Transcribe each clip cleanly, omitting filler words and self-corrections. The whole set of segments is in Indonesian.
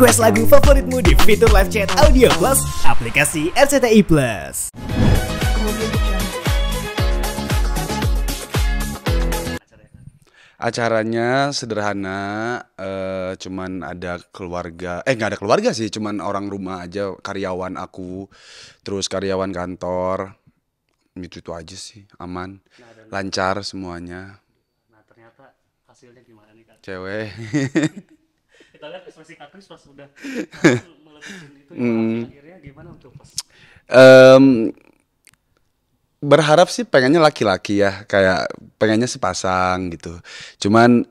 Request lagu favoritmu di fitur live chat Audio Plus aplikasi RCTI Plus. Acaranya sederhana, cuman ada keluarga, nggak ada keluarga sih, cuman orang rumah aja, karyawan aku, terus karyawan kantor, itu aja sih, aman, lancar semuanya. Nah ternyata hasilnya gimana nih Kak? Cewek. Kita lihat ekspresi Kak Kris pas udah meletusin itu akhirnya gimana untuk pas? Berharap sih pengennya laki-laki ya, kayak pengennya sepasang gitu. Cuman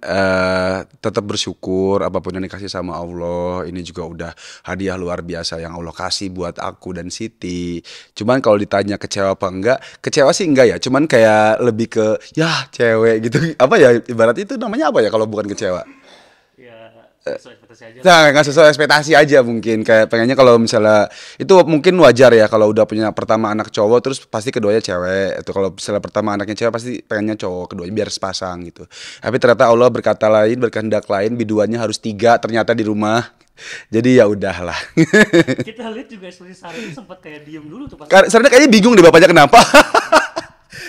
tetap bersyukur apapun yang dikasih sama Allah. Ini juga udah hadiah luar biasa yang Allah kasih buat aku dan Siti. Cuman kalau ditanya kecewa apa enggak, kecewa sih enggak ya. Cuman kayak lebih ke ya cewek gitu. Apa ya ibarat itu namanya apa ya kalau bukan kecewa? Ya sesuai ekspektasi aja. Nah, nggak sesuai ekspektasi aja mungkin. Kayak pengennya kalau misalnya itu mungkin wajar ya kalau udah punya pertama anak cowok terus pasti keduanya cewek. Itu kalau misalnya pertama anaknya cewek pasti pengennya cowok, keduanya biar sepasang gitu. Tapi ternyata Allah berkata lain, berkehendak lain, biduannya harus 3 ternyata di rumah. Jadi ya udahlah. Kita lihat juga ekspresi Sarah itu sempat kayak diem dulu tuh pas. Sarena kayaknya bingung deh bapaknya kenapa.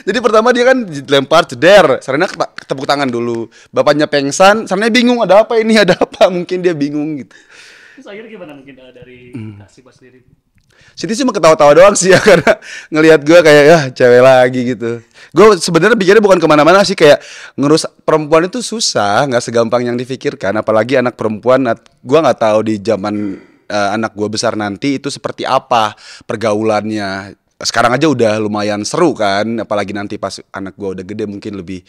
Jadi pertama dia kan dilempar jeder, Sarena tepuk tangan dulu. Bapaknya pengsan, Sarena bingung ada apa ini, ada apa? Mungkin dia bingung gitu. Terus akhirnya gimana mungkin dari Kak Siba sendiri? Siti cuma ketawa-tawa doang sih ya karena ngelihat gue kayak ya cewek lagi gitu. Gue sebenarnya pikirnya bukan kemana-mana sih, kayak ngurus perempuan itu susah, nggak segampang yang difikirkan. Apalagi anak perempuan, gue nggak tahu di zaman anak gue besar nanti itu seperti apa pergaulannya. Sekarang aja udah lumayan seru kan, apalagi nanti pas anak gue udah gede mungkin lebih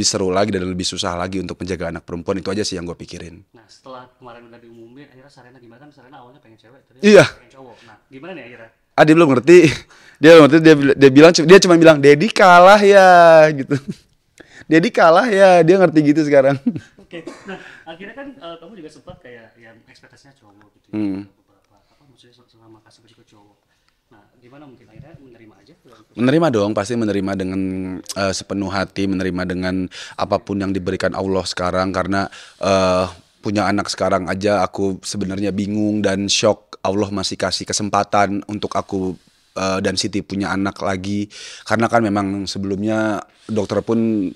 seru lagi dan lebih susah lagi untuk menjaga anak perempuan. Itu aja sih yang gue pikirin. Nah setelah kemarin udah diumumin, akhirnya Sarena gimana kan? Sarena awalnya pengen cewek, terus Iya. pengen cowok. Nah gimana nih akhirnya? Dia belum ngerti. Dia cuma bilang Dedi kalah ya gitu. Dedi kalah ya, dia ngerti gitu sekarang. Oke. Nah akhirnya kan kamu juga sempat kayak yang ekspektasinya cowok gitu. Beberapa apa maksudnya selama kasih ke cowok. Nah gimana mungkin akhirnya menerima aja? Menerima dong, pasti menerima dengan sepenuh hati, menerima dengan apapun yang diberikan Allah sekarang. Karena punya anak sekarang aja aku sebenarnya bingung dan shock. Allah masih kasih kesempatan untuk aku dan Siti punya anak lagi. Karena kan memang sebelumnya dokter pun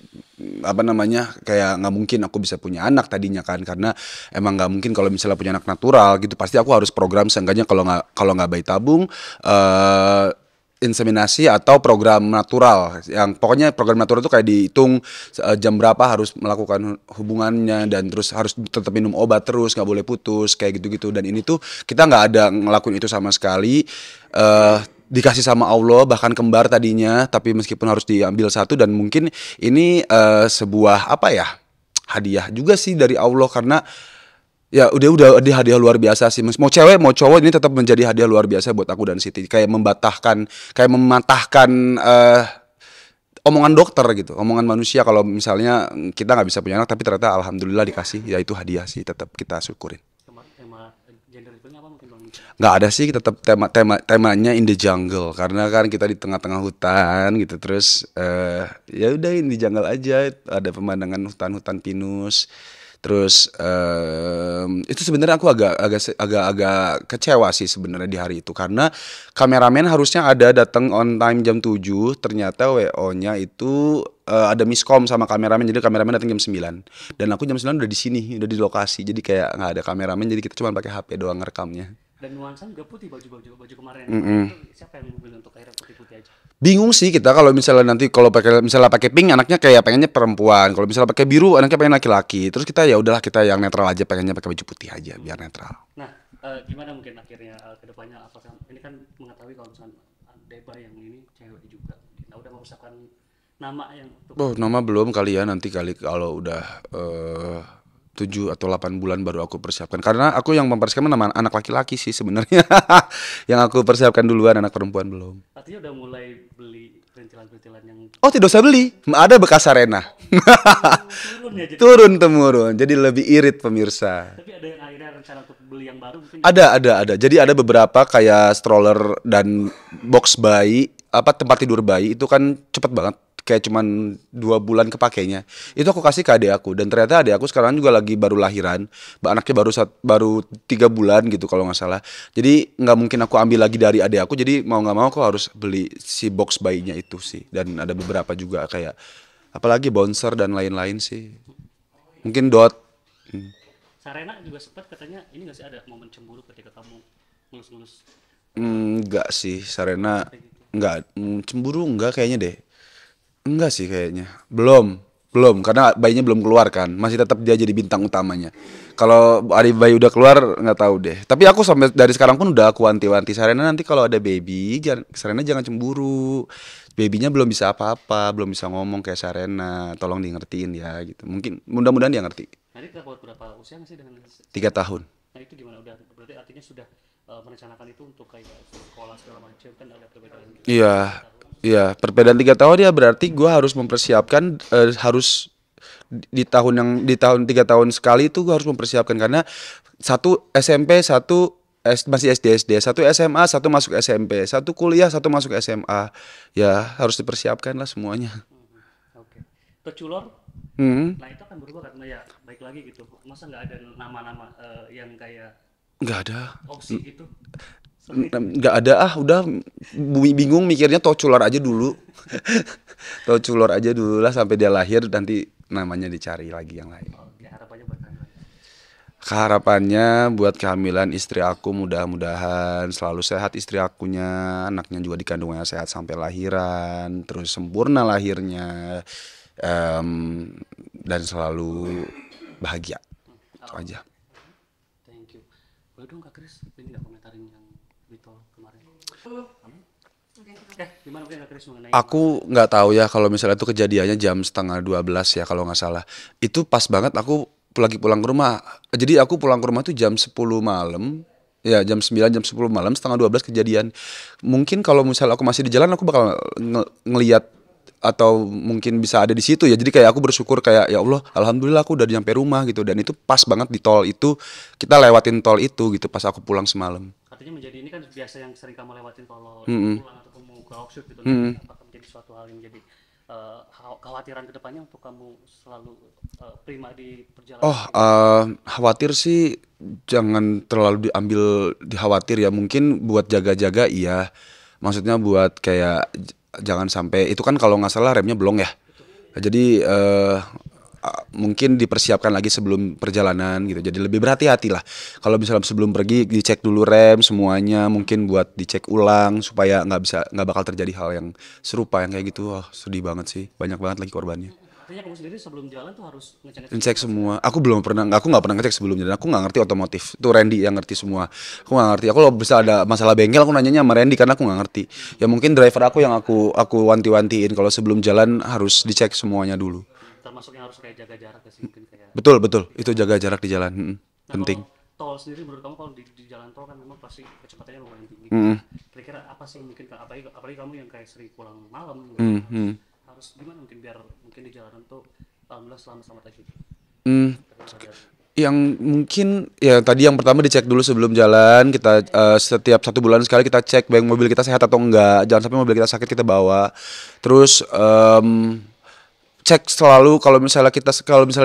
kayak nggak mungkin aku bisa punya anak tadinya kan, karena emang nggak mungkin kalau misalnya punya anak natural gitu, pasti aku harus program seenggaknya kalau nggak bayi tabung, inseminasi atau program natural. Yang pokoknya program natural itu kayak dihitung jam berapa harus melakukan hubungannya dan terus harus tetap minum obat terus, nggak boleh putus kayak gitu-gitu. Dan ini tuh kita nggak ada ngelakuin itu sama sekali. Dikasih sama Allah, bahkan kembar tadinya, tapi meskipun harus diambil satu. Dan mungkin ini sebuah hadiah juga sih dari Allah, karena ya udah hadiah luar biasa sih. Mau cewek mau cowok ini tetap menjadi hadiah luar biasa buat aku dan Siti. Kayak mematahkan omongan dokter gitu, omongan manusia kalau misalnya kita nggak bisa punya anak, tapi ternyata alhamdulillah dikasih, ya itu hadiah sih, tetap kita syukurin. Tema gender itu apa mungkin Bang? Nggak ada sih, tetap temanya in the jungle, karena kan kita di tengah-tengah hutan gitu. Terus ya udah in the jungle aja, ada pemandangan hutan pinus. Terus itu sebenarnya aku agak kecewa sih sebenarnya di hari itu, karena kameramen harusnya ada datang on time jam 7, ternyata WO-nya itu ada miskom sama kameramen, jadi kameramen datang jam 9 dan aku jam 9 udah di sini, udah di lokasi, jadi kayak nggak ada kameramen, jadi kita cuma pakai HP doang ngerekamnya. Dan nuansa juga putih, baju kemarin. Itu siapa yang memilih untuk akhirnya putih-putih aja? Bingung sih kita kalau misalnya nanti kalau pakai pink anaknya kayak pengennya perempuan, kalau misalnya pakai biru anaknya pengen laki-laki. Terus kita ya udahlah, kita yang netral aja, pengennya pakai baju putih aja biar netral. Nah, gimana mungkin akhirnya kedepannya, apakah ini kan mengetahui kalau misalnya Deba yang ini cewek juga, nah udah mempersiapkan nama yang untuk Nama belum kali ya, nanti kali kalau udah 7 atau 8 bulan baru aku persiapkan. Karena aku yang mempersiapkan nama anak laki-laki sih sebenarnya. Yang aku persiapkan duluan, anak perempuan belum. artinya udah mulai beli perintilan-perintilan yang Oh, tidak usah beli. Ada bekas Sarena. turun ya jadi. Turun temurun. Jadi lebih irit pemirsa. Tapi ada yang akhirnya rencana untuk beli yang baru mungkin. Ada. Jadi ada beberapa kayak stroller dan box bayi, tempat tidur bayi itu kan cepet banget kayak cuman 2 bulan kepakainya. Itu aku kasih ke adik aku, dan ternyata adik aku sekarang juga lagi baru lahiran, anaknya baru 3 bulan gitu kalau nggak salah. Jadi nggak mungkin aku ambil lagi dari adik aku, jadi mau nggak mau aku harus beli si box bayinya itu sih. Dan ada beberapa juga kayak apalagi bouncer dan lain-lain sih. Mungkin Dot. Sarena juga sempat katanya ini nggak sih ada momen cemburu ketika kamu ngelus-ngelus Enggak sih, Sarena kayak gitu. enggak, cemburu enggak kayaknya deh. Enggak sih kayaknya. Belum karena bayinya belum keluar kan. Masih tetap dia jadi bintang utamanya. Kalau adik bayi udah keluar nggak tahu deh. Tapi aku sampai dari sekarang pun udah aku wanti-wanti Sarena, nanti kalau ada baby, Sarena jangan cemburu. Babynya belum bisa apa-apa, belum bisa ngomong kayak Sarena. Tolong di ngertiin ya gitu. Mungkin mudah-mudahan dia ngerti. Nanti kita buat berapa usia nggak sih dengan 3 tahun. nah itu gimana udah berarti artinya sudah merencanakan itu untuk kayak sekolah segala macam kan ada perbedaan gitu. Iya, iya. Perbedaan 3 tahun ya berarti gua harus mempersiapkan, harus di tahun 3 tahun sekali itu gua harus mempersiapkan karena satu SMP, satu masih SD, satu SMA, satu masuk SMP, satu kuliah, satu masuk SMA. Ya harus dipersiapkan lah semuanya. Oke. Peculor, Hmm, nah itu akan berubah karena ya baik lagi gitu. Masa nggak ada nama-nama yang kayak nggak ada, opsi itu? nggak ada udah bingung mikirnya Toculor aja dulu. Toculor aja dulu lah sampai dia lahir, nanti namanya dicari lagi yang lain. Oke, harapannya buat kalian. Harapannya buat kehamilan istri aku mudah-mudahan selalu sehat istri akunya, anaknya juga di kandungannya sehat sampai lahiran, terus sempurna lahirnya, dan selalu bahagia. Itu aja. Thank you. Boleh dong Kak Kris, ini nggak komentarin yang Bitol kemarin? Gimana mungkin Kak Kris mengenai Aku nggak tahu ya kalau misalnya itu kejadiannya jam setengah 12 ya kalau nggak salah. Itu pas banget aku lagi pulang ke rumah. Jadi aku pulang ke rumah tuh jam 10 malam. Ya jam 9 jam 10 malam, setengah 12 kejadian. Mungkin kalau misalnya aku masih di jalan aku bakal ngelihat atau mungkin bisa ada di situ ya. Jadi kayak aku bersyukur kayak ya Allah, alhamdulillah aku udah nyampe rumah gitu, dan itu pas banget di tol itu, kita lewatin tol itu gitu pas aku pulang semalam. artinya menjadi ini kan biasa yang sering kamu lewatin kalau Mm-mm. pulang ataupun mau ke offshoot gitu, Mm-mm. apakah menjadi suatu hal yang jadi kekhawatiran kedepannya untuk kamu selalu prima di perjalanan? Oh, khawatir sih jangan terlalu diambil dikhawatir ya. Mungkin buat jaga-jaga iya. Maksudnya buat kayak jangan sampai itu kan kalau nggak salah remnya belum ya. Jadi mungkin dipersiapkan lagi sebelum perjalanan gitu. Jadi lebih berhati-hati lah. Kalau misalnya sebelum pergi dicek dulu rem semuanya, mungkin buat dicek ulang supaya nggak bakal terjadi hal yang serupa yang kayak gitu. Wah, sedih banget sih. Banyak banget lagi korbannya. Artinya kamu sendiri sebelum jalan tuh harus ngecek Ngecek semua. Aku nggak pernah ngecek sebelumnya, dan aku nggak ngerti otomotif. Itu Randy yang ngerti semua. Aku nggak ngerti. Aku kalau bisa ada masalah bengkel, aku nanyanya sama Randy karena aku nggak ngerti. Ya mungkin driver aku yang aku wanti-wantiin kalau sebelum jalan harus dicek semuanya dulu. termasuk yang harus kayak jaga jarak ya sih mungkin kayak. Betul. Itu jaga jarak di jalan. Nah, Penting. kalau tol sendiri menurut kamu kalau di jalan tol kan memang pasti kecepatannya lumayan tinggi. Kira-kira apa sih mungkin apalagi kamu yang kayak sering pulang malam gitu, harus gimana mungkin biar mungkin di jalanan tuh alhamdulillah selamat aja gitu. Yang mungkin ya tadi yang pertama dicek dulu sebelum jalan. Kita setiap 1 bulan sekali kita cek baik mobil kita sehat atau enggak. Jangan sampai mobil kita sakit kita bawa. Terus cek selalu kalau misalnya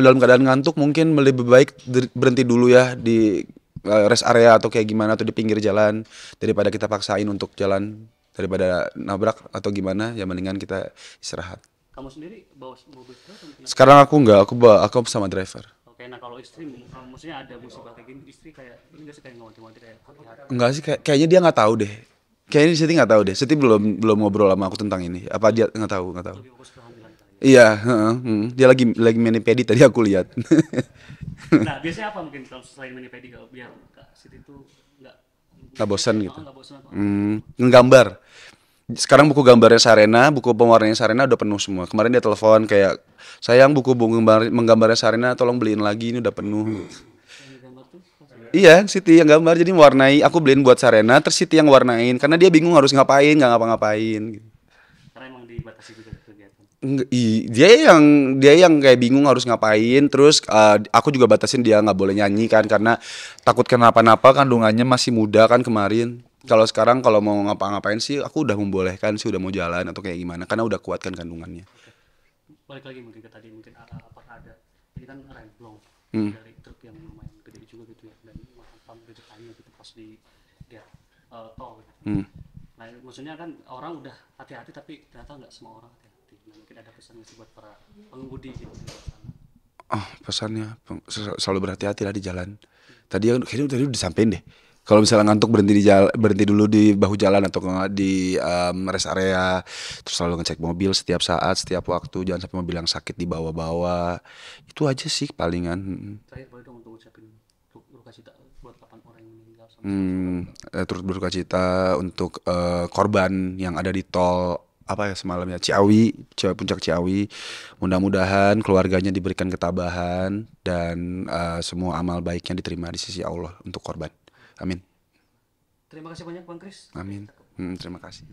dalam keadaan ngantuk, mungkin lebih baik berhenti dulu ya di rest area atau kayak gimana, atau di pinggir jalan, daripada kita paksain untuk jalan, daripada nabrak atau gimana. Ya mendingan kita istirahat. Kamu sendiri bawa mobil atau mungkin Sekarang aku enggak, aku sama driver. oke, nah kalau istri maksudnya ada musibah kayak gini, istri kayak ini nggak sih kayak ngewanti-wanti kayak hati-hati. Enggak sih, kayaknya dia nggak tahu deh. Kayaknya Siti nggak tahu deh. Siti belum ngobrol sama aku tentang ini. Apa dia nggak tahu? Lebih fokus kehamilan kali ya. Iya, dia lagi mani pedi tadi aku lihat. Nah biasanya apa mungkin kalau selain mani pedi kalau biar Kak Siti tuh Nggak bosan gitu. nggak bosan apa? Nggambar. Sekarang buku gambarnya Sarena, buku pewarnanya Sarena udah penuh semua. Kemarin dia telepon kayak, sayang buku menggambarnya Sarena tolong beliin lagi, ini udah penuh. Yang gambar tuh Iya, Siti yang gambar, jadi mewarnai. Aku beliin buat Sarena, terus Siti yang warnain karena dia bingung harus ngapain, nggak ngapa-ngapain. Gitu. karena emang dibatasi juga kegiatan. Dia yang kayak bingung harus ngapain. Terus aku juga batasin dia nggak boleh nyanyi kan, karena takut kenapa-napa, kandungannya masih muda kan kemarin. Kalau sekarang kalau mau ngapa-ngapain sih aku udah membolehkan sih, udah mau jalan atau kayak gimana karena udah kuat kan kandungannya. balik lagi mungkin ke tadi, mungkin apakah ada ini kan remblong dari truk yang lumayan gede juga gitu ya, dan menghantam beritanya gitu pas di tol gitu. Nah maksudnya kan orang udah hati-hati tapi ternyata nggak semua orang hati-hati. Nah, mungkin ada pesan sih buat para pengemudi gitu di luar sana. Pesannya selalu berhati-hati lah di jalan. Kayaknya tadi udah sampein deh. Kalau misalnya ngantuk berhenti dulu di bahu jalan atau nggak di rest area. Terus selalu ngecek mobil setiap saat, setiap waktu. Jangan sampai mobil yang sakit dibawa-bawa. Itu aja sih palingan. Terakhir boleh dong untuk ucapin duka cita buat 8 orang yang meninggal sama Turut berduka cita untuk korban yang ada di tol apa ya semalamnya puncak Ciawi. Mudah-mudahan keluarganya diberikan ketabahan dan semua amal baiknya diterima di sisi Allah untuk korban. Amin. Terima kasih banyak Bang Kris. Amin. Terima kasih.